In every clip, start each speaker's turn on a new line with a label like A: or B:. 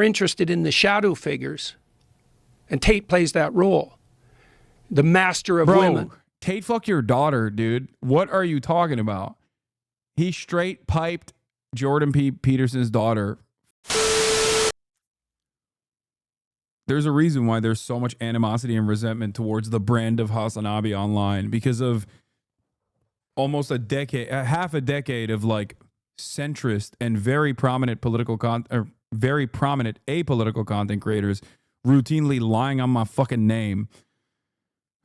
A: interested in the shadow figures, and Tate plays that role. The master of women.
B: Tate fuck your daughter, dude. What are you talking about? He straight piped Jordan Peterson's daughter. There's a reason why there's so much animosity and resentment towards the brand of Hasanabi online, because of almost half a decade of like centrist and very prominent very prominent apolitical content creators routinely lying on my fucking name.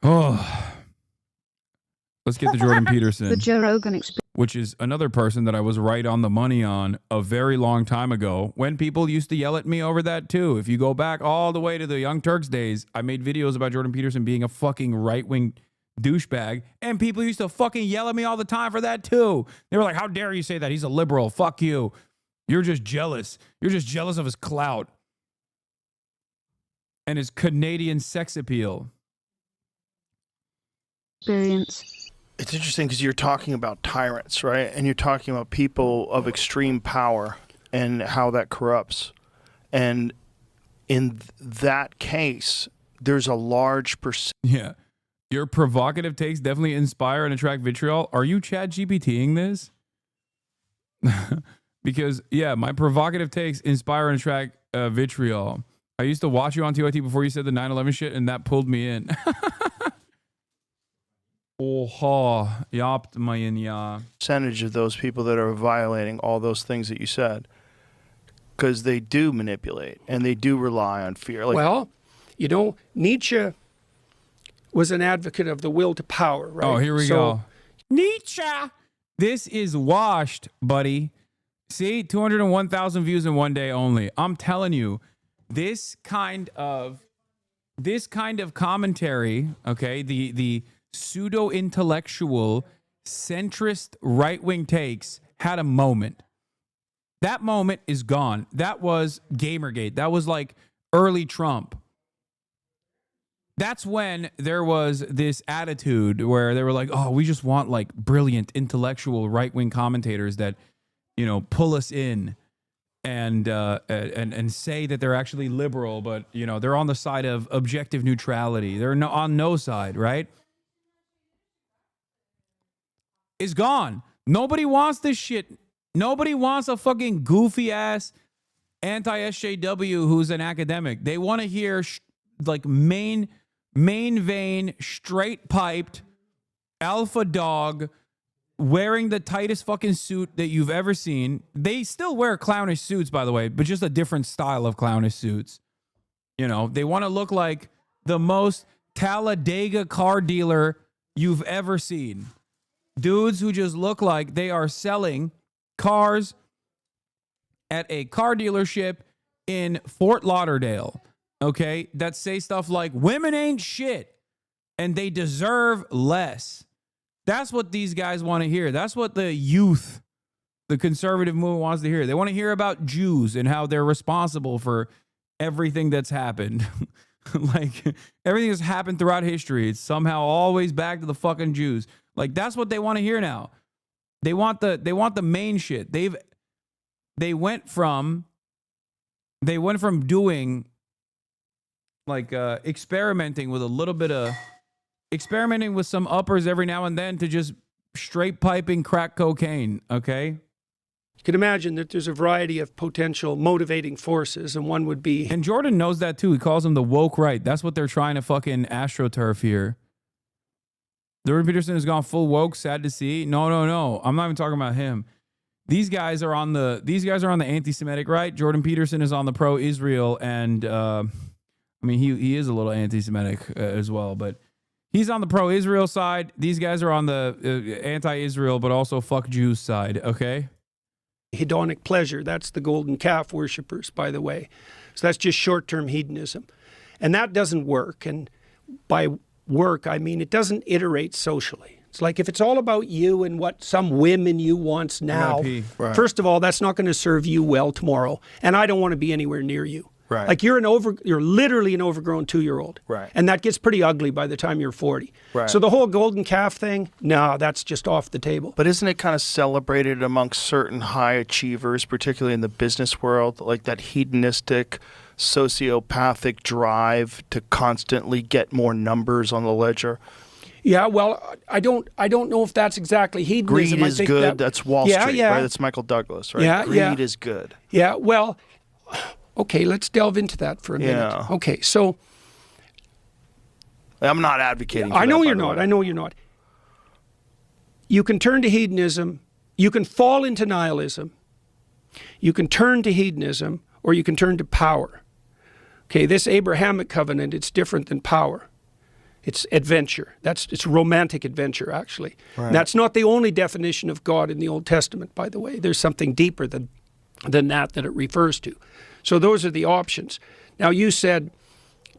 B: Oh, let's get to Jordan Peterson.
C: The Joe Rogan experience.
B: Which is another person that I was right on the money on a very long time ago, when people used to yell at me over that too. If you go back all the way to the Young Turks days, I made videos about Jordan Peterson being a fucking right-wing douchebag, and people used to fucking yell at me all the time for that too. They were like, how dare you say that? He's a liberal. Fuck you. You're just jealous. You're just jealous of his clout and his Canadian sex appeal.
D: It's interesting because you're talking about tyrants, right? And you're talking about people of extreme power and how that corrupts. And in that case, there's a large percent.
B: Yeah. Your provocative takes definitely inspire and attract vitriol. Are you ChatGPTing this? Because, yeah, my provocative takes inspire and attract vitriol. I used to watch you on TYT before you said the 9/11 shit, and that pulled me in.
D: Percentage of those people that are violating all those things that you said, because they do manipulate and they do rely on fear. Like,
A: well, you know, Nietzsche was an advocate of the will to power, right?
B: Oh, here we go. Nietzsche. This is washed, buddy. See, 201,000 views in one day only. I'm telling you, this kind of commentary, okay, the pseudo-intellectual, centrist, right-wing takes had a moment. That moment is gone. That was Gamergate. That was like early Trump. That's when there was this attitude where they were like, oh, we just want like brilliant, intellectual, right-wing commentators that, you know, pull us in and say that they're actually liberal, but, you know, they're on the side of objective neutrality. They're on no side, right? Is gone. Nobody wants this shit. Nobody wants a fucking goofy ass anti-SJW who's an academic. They want to hear like main vein, straight piped alpha dog wearing the tightest fucking suit that you've ever seen. They still wear clownish suits, by the way, but just a different style of clownish suits. You know, they want to look like the most Talladega car dealer you've ever seen. Dudes who just look like they are selling cars at a car dealership in Fort Lauderdale, okay, that say stuff like, women ain't shit and they deserve less. That's what these guys want to hear. That's what the youth, the conservative movement wants to hear. They want to hear about Jews and how they're responsible for everything that's happened. Like, everything that's happened throughout history, it's somehow always back to the fucking Jews. Like, that's what they want to hear now. They want the main shit. They went from doing like experimenting with some uppers every now and then to just straight piping crack cocaine, okay?
A: You can imagine that there's a variety of potential motivating forces, and one would be...
B: And Jordan knows that too. He calls them the woke right. That's what they're trying to fucking astroturf here. Jordan Peterson has gone full woke, sad to see. No. I'm not even talking about him. These guys are on the anti-Semitic right. Jordan Peterson is on the pro-Israel, and I mean he is a little anti-Semitic as well, but he's on the pro-Israel side. These guys are on the anti-Israel, but also fuck Jews side. Okay.
A: Hedonic pleasure. That's the golden calf worshippers, by the way. So that's just short-term hedonism, and that doesn't work. And by work, I mean it doesn't iterate socially. It's like if it's all about you and what some women you wants now,
D: right.
A: First of all, that's not going to serve you well tomorrow. And I don't want to be anywhere near you.
D: Right.
A: Like you're literally an overgrown 2-year-old.
D: Right.
A: And that gets pretty ugly by the time you're 40.
D: Right.
A: So the whole golden calf thing, no, that's just off the table.
D: But isn't it kind of celebrated amongst certain high achievers, particularly in the business world, like that hedonistic, sociopathic drive to constantly get more numbers on the ledger?
A: Yeah, well, I don't know if that's exactly hedonism.
D: Greed is good. That's Wall Street, right? That's Michael Douglas, right?
A: Yeah,
D: Greed is good.
A: Yeah, well, okay, let's delve into that for a minute.
D: Yeah.
A: Okay, so
D: I'm not advocating for
A: I know
D: that,
A: you're not. I know you're not. You can turn to hedonism. You can fall into nihilism. You can turn to hedonism, or you can turn to power. Okay, this Abrahamic covenant, it's different than power. It's adventure. It's romantic adventure, actually.
D: Right.
A: And that's not the only definition of God in the Old Testament, by the way. There's something deeper than that it refers to. So those are the options. Now, you said,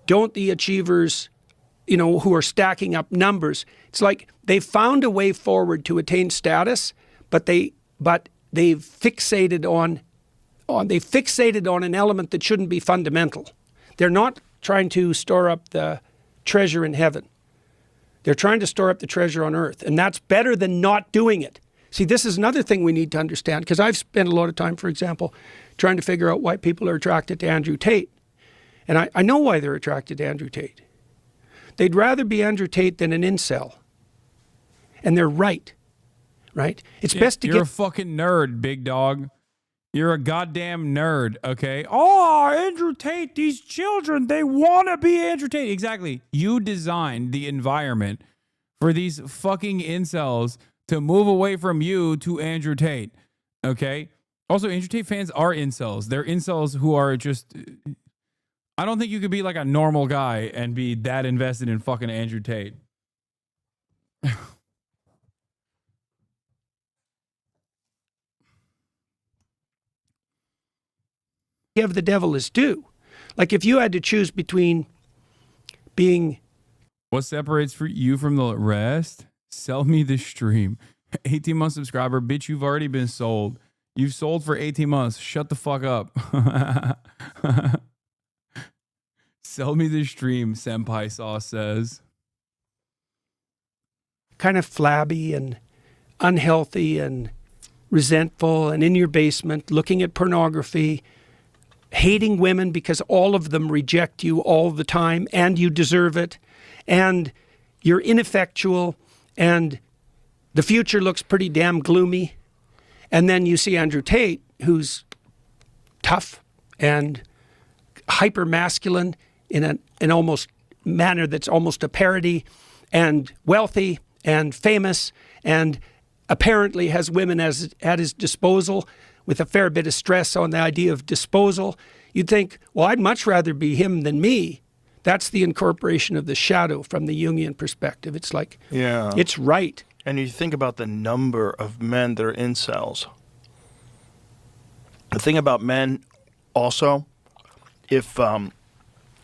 A: don't the achievers, who are stacking up numbers, it's like they found a way forward to attain status, but they've fixated on an element that shouldn't be fundamental. They're not trying to store up the treasure in heaven. They're trying to store up the treasure on earth, and that's better than not doing it. See, this is another thing we need to understand, because I've spent a lot of time, for example, trying to figure out why people are attracted to Andrew Tate. And I know why they're attracted to Andrew Tate. They'd rather be Andrew Tate than an incel. And they're right. It's best to
B: You're a fucking nerd, big dog. You're a goddamn nerd, okay? Oh, Andrew Tate, these children, they want to be Andrew Tate. Exactly. You designed the environment for these fucking incels to move away from you to Andrew Tate, okay? Also, Andrew Tate fans are incels. They're incels who are just... I don't think you could be like a normal guy and be that invested in fucking Andrew Tate.
A: Give the devil his due. Like if you had to choose between being...
B: What separates you from the rest? Sell me the stream. 18-month subscriber. Bitch, you've already been sold. You've sold for 18 months. Shut the fuck up. Sell me the stream, Senpai Sauce says.
A: kind of flabby and unhealthy and resentful and in your basement, looking at pornography, hating women because all of them reject you all the time and you deserve it, and you're ineffectual and the future looks pretty damn gloomy. And then you see Andrew Tate, who's tough and hyper masculine in an almost manner that's almost a parody, and wealthy and famous, and apparently has women at his disposal, with a fair bit of stress on the idea of disposal. You'd think, well, I'd much rather be him than me. That's the incorporation of the shadow from the Jungian perspective. It's like,
D: yeah,
A: it's right.
D: And you think about the number of men that are incels. The thing about men also, if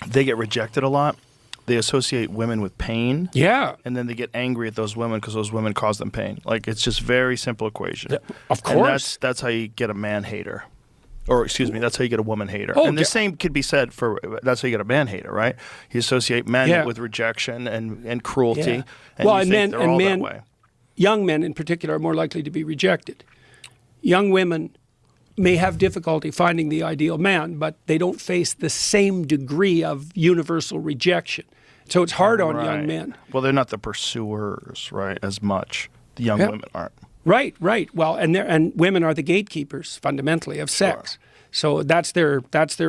D: they get rejected a lot, they associate women with pain.
A: Yeah.
D: And then they get angry at those women because those women cause them pain. Like, it's just very simple equation.
A: Of course.
D: And that's how you get a man hater. Or, excuse me, that's how you get a woman hater.
A: Oh,
D: and the same could be said for, that's how you get a man hater, right? You associate men with rejection and cruelty.
A: Yeah.
D: And
A: well,
D: you think they're all that way.
A: Young men in particular are more likely to be rejected. Young women may have difficulty finding the ideal man, but they don't face the same degree of universal rejection. So it's hard on young men.
D: Well, they're not the pursuers, right, as much. The young women aren't.
A: Right. Well, and women are the gatekeepers fundamentally of sex. Sure. So that's their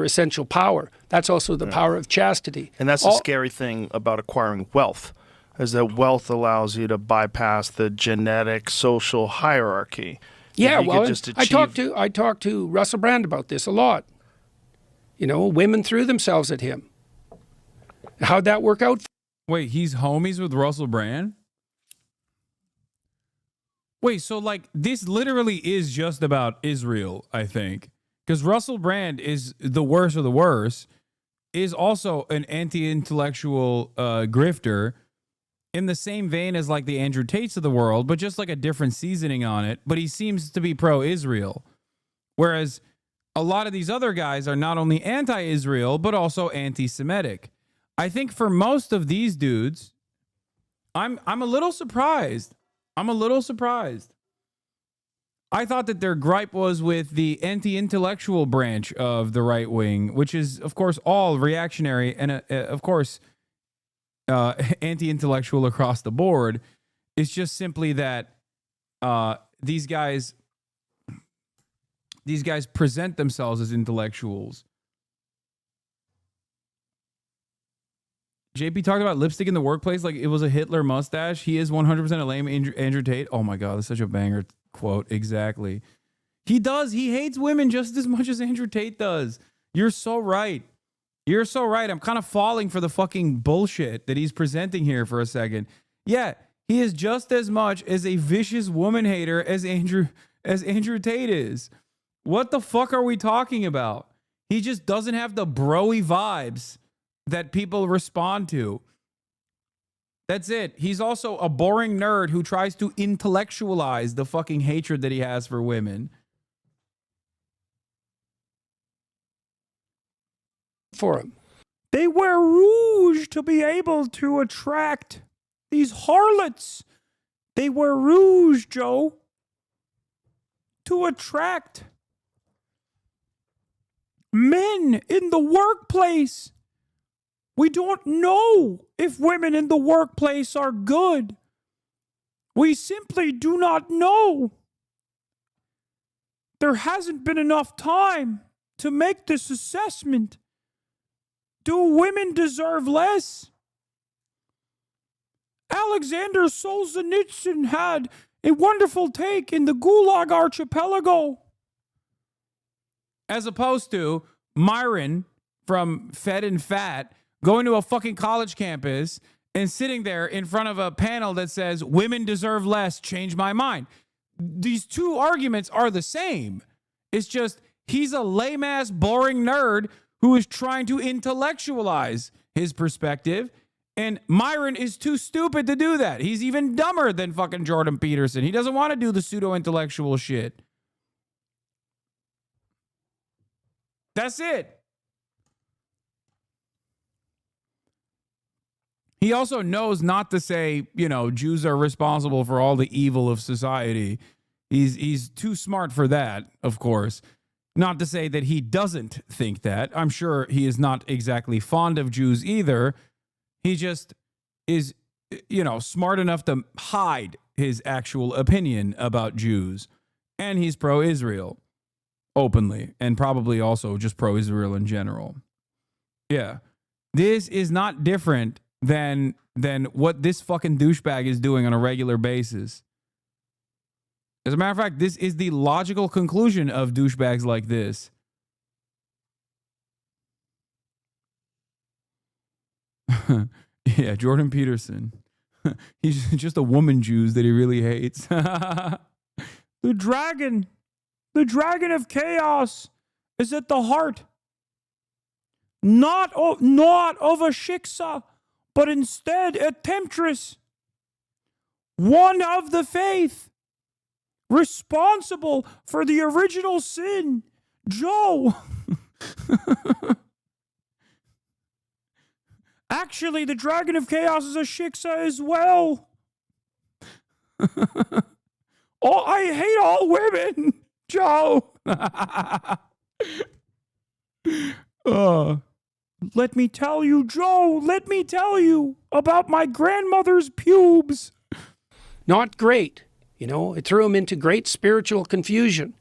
A: essential power. That's also the power of chastity.
D: And that's the scary thing about acquiring wealth, is that wealth allows you to bypass the genetic social hierarchy.
A: Yeah, well, I talked to Russell Brand about this a lot. You know, women threw themselves at him. How'd that work out?
B: Wait, he's homies with Russell Brand? Wait, so like this literally is just about Israel, I think. Because Russell Brand is the worst of the worst, is also an anti-intellectual grifter, in the same vein as like the Andrew Tates of the world, but just like a different seasoning on it. But he seems to be pro-Israel. Whereas a lot of these other guys are not only anti-Israel, but also anti-Semitic. I think for most of these dudes, I'm a little surprised. I'm a little surprised. I thought that their gripe was with the anti-intellectual branch of the right wing, which is, of course, all reactionary and, of course, anti-intellectual across the board. It's just simply that these guys present themselves as intellectuals. JP talked about lipstick in the workplace like it was a Hitler mustache. He is 100% a lame Andrew Tate. Oh my God, that's such a banger quote. Exactly. He does. He hates women just as much as Andrew Tate does. You're so right. You're so right. I'm kind of falling for the fucking bullshit that he's presenting here for a second. Yeah, he is just as much as a vicious woman hater as Andrew Tate is. What the fuck are we talking about? He just doesn't have the broy vibes that people respond to. That's it. He's also a boring nerd who tries to intellectualize the fucking hatred that he has for women.
A: For him.
B: They wear rouge to be able to attract these harlots. They wear rouge, Joe, to attract men in the workplace. We don't know if women in the workplace are good. We simply do not know. There hasn't been enough time to make this assessment. Do women deserve less? Alexander Solzhenitsyn had a wonderful take in the Gulag Archipelago. As opposed to Myron from Fed and Fat going to a fucking college campus and sitting there in front of a panel that says, women deserve less, change my mind. These two arguments are the same. It's just he's a lame-ass, boring nerd who is trying to intellectualize his perspective, and Myron is too stupid to do that. He's even dumber than fucking Jordan Peterson. He doesn't want to do the pseudo-intellectual shit. That's it. He also knows not to say, you know, Jews are responsible for all the evil of society. He's too smart for that, of course. Not to say that he doesn't think that. I'm sure he is not exactly fond of Jews either. He just is, you know, smart enough to hide his actual opinion about Jews. And he's pro-Israel openly, and probably also just pro-Israel in general. Yeah. This is not different than what this fucking douchebag is doing on a regular basis. As a matter of fact, this is the logical conclusion of douchebags like this. Yeah, Jordan Peterson. He's just a woman Jews that he really hates. The dragon of chaos is at the heart, not of a shiksa, but instead a temptress, one of the faith, responsible for the original sin. Joe. Actually, the dragon of chaos is a shiksa as well. Oh, I hate all women, Joe. Let me tell you, Joe, let me tell you about my grandmother's pubes.
A: Not great. You know, it threw him into great spiritual confusion.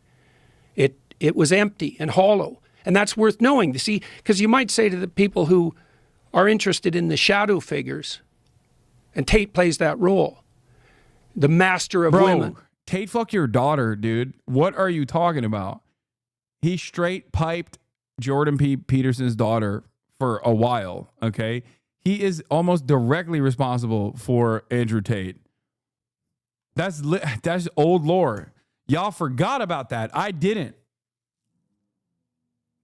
A: It was empty and hollow. And that's worth knowing. You see, because you might say to the people who are interested in the shadow figures, and Tate plays that role, the master of women.
B: Tate fuck your daughter, dude. What are you talking about? He straight piped Jordan Peterson's daughter for a while, okay? He is almost directly responsible for Andrew Tate. That's old lore. Y'all forgot about that. I didn't.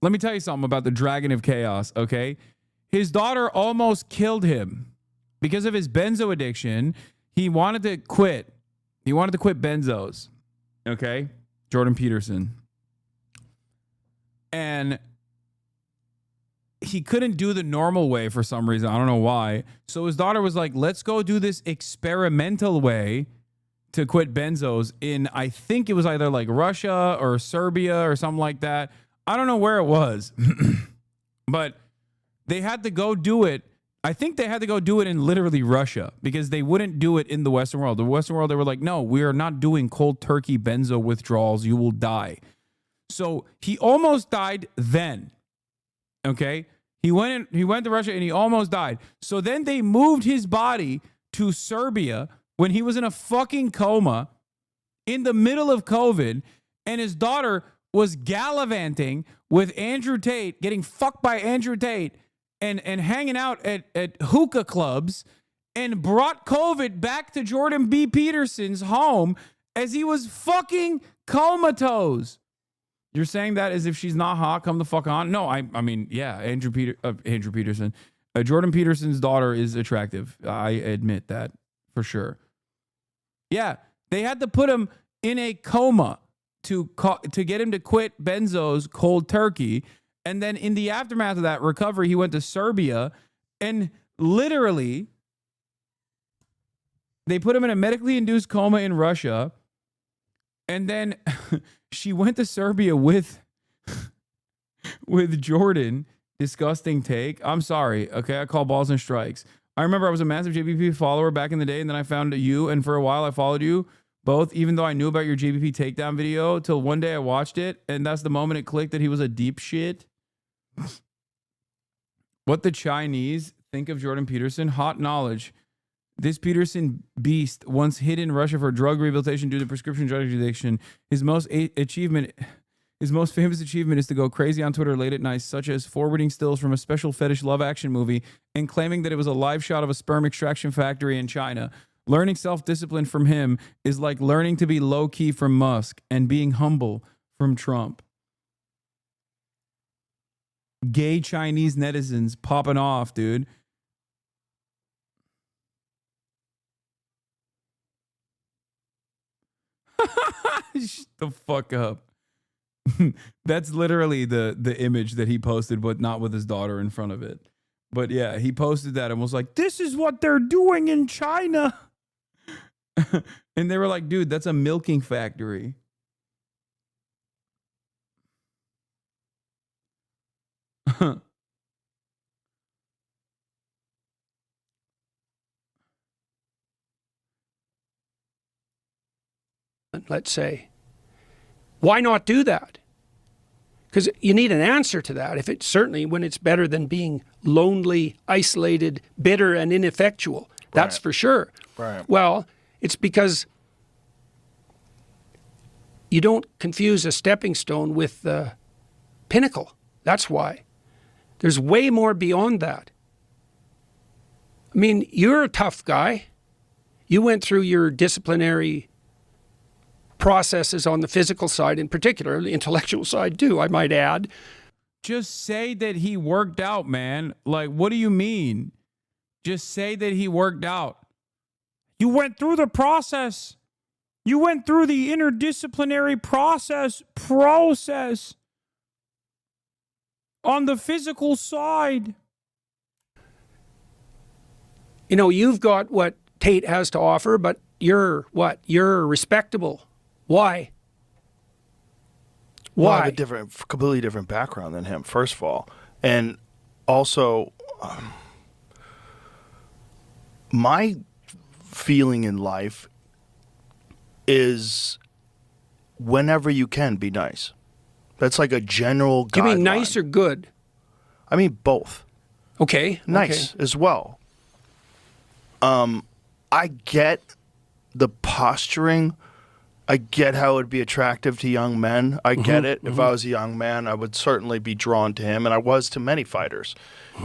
B: Let me tell you something about the Dragon of Chaos, okay? His daughter almost killed him because of his benzo addiction. He wanted to quit. He wanted to quit benzos, okay? Jordan Peterson. and he couldn't do the normal way for some reason. I don't know why. So his daughter was like, let's go do this experimental way to quit benzos in, I think it was either like Russia or Serbia or something like that. I don't know where it was, but they had to go do it. I think they had to go do it in literally Russia because they wouldn't do it in the Western world. The Western world, they were like, no, we are not doing cold turkey benzo withdrawals. You will die. So he almost died then. Okay. He went to Russia and he almost died. So then they moved his body to Serbia when he was in a fucking coma in the middle of COVID, and his daughter was gallivanting with Andrew Tate, getting fucked by Andrew Tate and hanging out at hookah clubs, and brought COVID back to Jordan B. Peterson's home as he was fucking comatose. You're saying that as if she's not hot? Come the fuck on. No, I mean, yeah, Andrew Peterson. Jordan Peterson's daughter is attractive. I admit that for sure. Yeah, they had to put him in a coma to get him to quit benzos cold turkey. And then in the aftermath of that recovery, he went to Serbia, and literally they put him in a medically induced coma in Russia. And then she went to Serbia with Jordan. Disgusting take. I'm sorry. Okay, I call balls and strikes. I remember I was a massive JBP follower back in the day, and then I found you, and for a while I followed you both, even though I knew about your JBP takedown video, till one day I watched it, and that's the moment it clicked that he was a deep shit. What the Chinese think of Jordan Peterson? Hot knowledge. This Peterson beast once hid in Russia for drug rehabilitation due to prescription drug addiction. His most famous achievement is to go crazy on Twitter late at night, such as forwarding stills from a special fetish love action movie and claiming that it was a live shot of a sperm extraction factory in China. Learning self-discipline from him is like learning to be low-key from Musk and being humble from Trump. Gay Chinese netizens popping off, dude. Shut the fuck up. That's literally the image that he posted, but not with his daughter in front of it. But yeah, he posted that and was like, this is what they're doing in China. And they were like, dude, that's a milking factory.
A: Let's say, why not do that? Because you need an answer to that. If it's certainly when it's better than being lonely, isolated, bitter, and ineffectual. That's for sure.
D: Right.
A: Well, it's because you don't confuse a stepping stone with the pinnacle. That's why. There's way more beyond that. I mean, you're a tough guy. You went through your disciplinary processes on the physical side, in particular, the intellectual side too, I might add.
B: Just say that he worked out, man. Like, what do you mean? Just say that he worked out. You went through the process. You went through the interdisciplinary process on the physical side.
A: You know, you've got what Tate has to offer, but you're what? You're respectable. Why?
D: Well, I have a completely different background than him, first of all. And also, my feeling in life is whenever you can, be nice. That's like a general guideline.
A: Do you mean nice or good?
D: I mean both.
A: Okay.
D: Nice as well. I get the posturing. I get how it would be attractive to young men. I get it. If I was a young man, I would certainly be drawn to him, and I was to many fighters.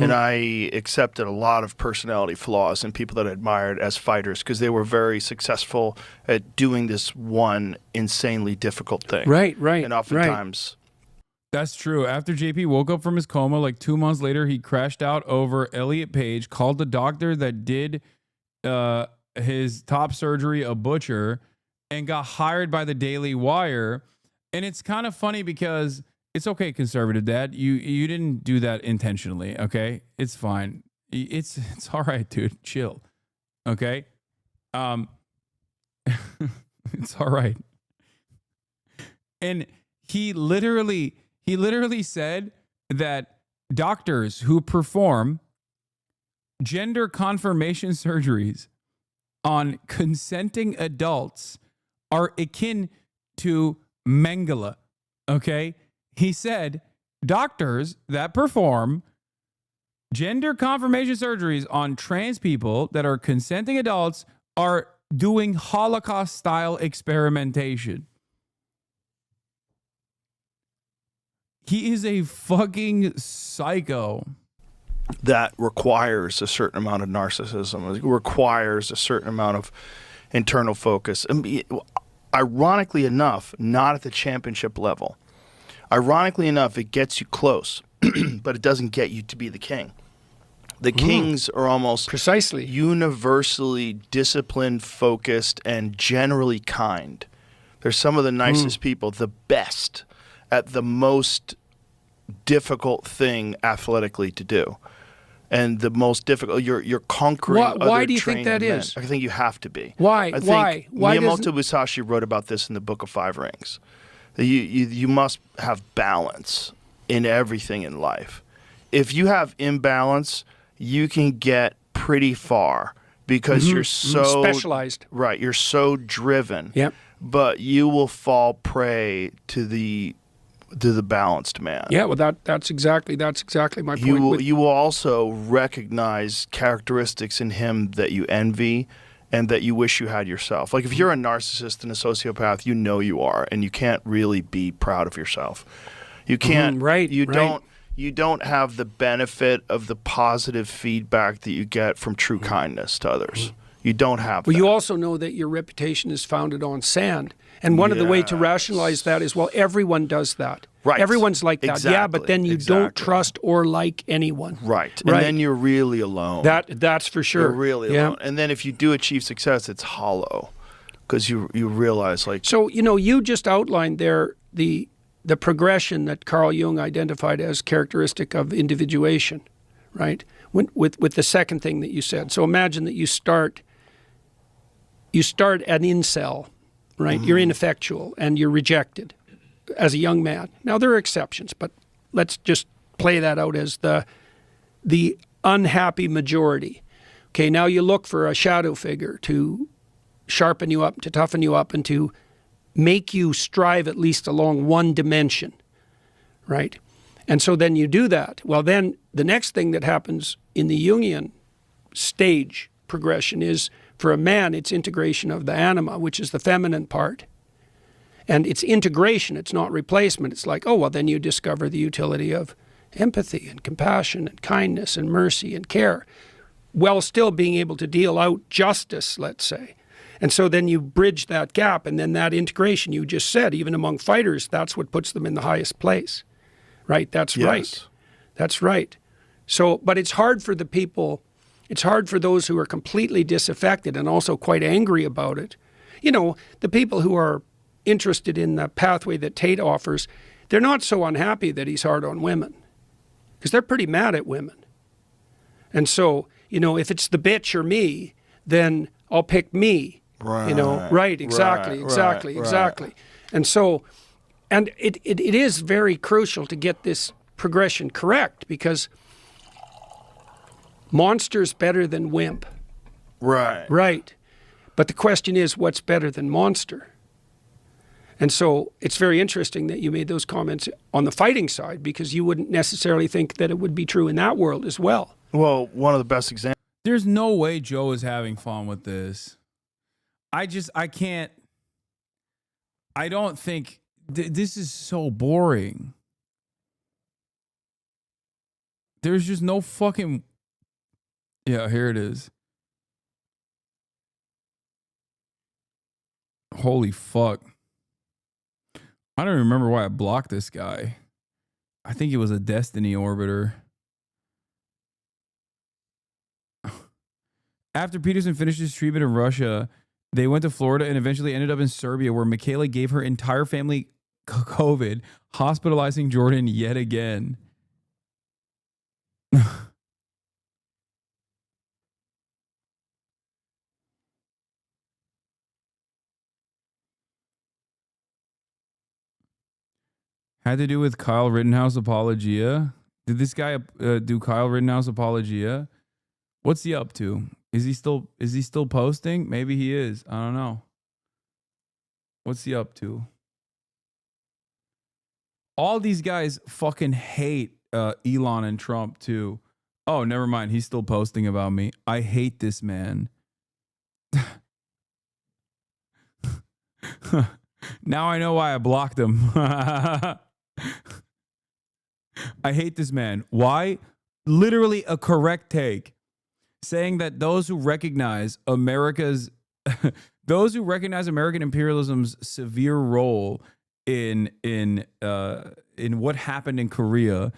D: And I accepted a lot of personality flaws in people that I admired as fighters because they were very successful at doing this one insanely difficult thing.
A: Right.
D: And oftentimes...
B: That's true. After JP woke up from his coma, like 2 months later, he crashed out over Elliot Page, called the doctor that did his top surgery a butcher, and got hired by the Daily Wire. And it's kind of funny because It's okay, conservative dad. You didn't do that intentionally, okay? It's fine. It's all right, dude. Chill. Okay? It's all right. And he literally said that doctors who perform gender confirmation surgeries on consenting adults are akin to Mengele. Okay? He said doctors that perform gender confirmation surgeries on trans people that are consenting adults are doing Holocaust-style experimentation. He is a fucking psycho.
D: That requires a certain amount of narcissism. It requires a certain amount of internal focus. And ironically enough, not at the championship level. Ironically enough, it gets you close, but it doesn't get you to be the king. The kings are almost
A: precisely
D: universally disciplined, focused, and generally kind. They're some of the nicest people, the best at the most difficult thing athletically to do. And the most difficult, you're conquering other
A: why do you think
D: trained
A: that
D: men.
A: is?
D: I think you have to be.
A: Why?
D: I think
A: Why
D: Miyamoto Musashi wrote about this in the Book of Five Rings. You must have balance in everything in life. If you have imbalance, you can get pretty far because you're so
A: specialized.
D: Right, you're so driven.
A: Yep.
D: But you will fall prey to the balanced man.
A: Yeah, well that's exactly my point.
D: You will also recognize characteristics in him that you envy and that you wish you had yourself. Like if you're a narcissist and a sociopath, you know you are, and you can't really be proud of yourself. You can't. You don't have the benefit of the positive feedback that you get from true kindness to others. You don't have that.
A: Well, you also know that your reputation is founded on sand. And one of the way to rationalize that is, well, everyone does that.
D: Right.
A: Everyone's like that.
D: Exactly.
A: Yeah, but then you don't trust or like anyone.
D: Right. And then you're really alone.
A: That's for sure.
D: You're really alone. And then if you do achieve success, it's hollow because you realize like...
A: So, you just outlined there the progression that Carl Jung identified as characteristic of individuation, right? With the second thing that you said. So imagine that you start an incel, right? You're ineffectual and you're rejected as a young man. Now there are exceptions, but let's just play that out as the unhappy majority. Okay, now you look for a shadow figure to sharpen you up, to toughen you up, and to make you strive at least along one dimension, right? And so then you do that. Well, then the next thing that happens in the Jungian stage progression is, for a man, it's integration of the anima, which is the feminine part. And it's integration, it's not replacement. It's like, oh, well, then you discover the utility of empathy and compassion and kindness and mercy and care, while still being able to deal out justice, let's say. And so then you bridge that gap, and then that integration you just said, even among fighters, that's what puts them in the highest place, right? That's right. That's right. So, but it's hard for the people, it's hard for those who are completely disaffected and also quite angry about it. The people who are interested in the pathway that Tate offers, they're not so unhappy that he's hard on women because they're pretty mad at women. And so, if it's the bitch or me, then I'll pick me. Right. Exactly. And so, and it is very crucial to get this progression correct because monster's better than wimp. Right. But the question is, what's better than monster? And so it's very interesting that you made those comments on the fighting side because you wouldn't necessarily think that it would be true in that world as well.
D: Well, one of the best examples.
B: There's no way Joe is having fun with this. I can't. I don't think this is so boring. There's just no fucking. Yeah, here it is. Holy fuck. I don't remember why I blocked this guy. I think it was a Destiny orbiter. After Peterson finished his treatment in Russia, they went to Florida and eventually ended up in Serbia, where Michaela gave her entire family COVID, hospitalizing Jordan yet again. Had to do with Kyle Rittenhouse apologia. Did this guy do Kyle Rittenhouse apologia? What's he up to? Is he still posting? Maybe he is. I don't know. What's he up to? All these guys fucking hate Elon and Trump too. Oh, never mind. He's still posting about me. I hate this man. Now I know why I blocked him. I hate this man. Why? Literally a correct take, saying that those who recognize those who recognize American imperialism's severe role in what happened in Korea,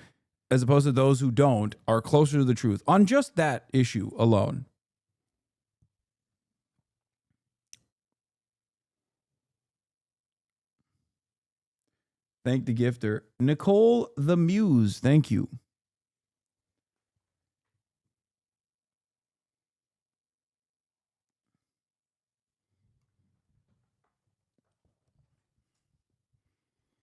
B: as opposed to those who don't, are closer to the truth on just that issue alone. Thank the gifter. Nicole the Muse, thank you.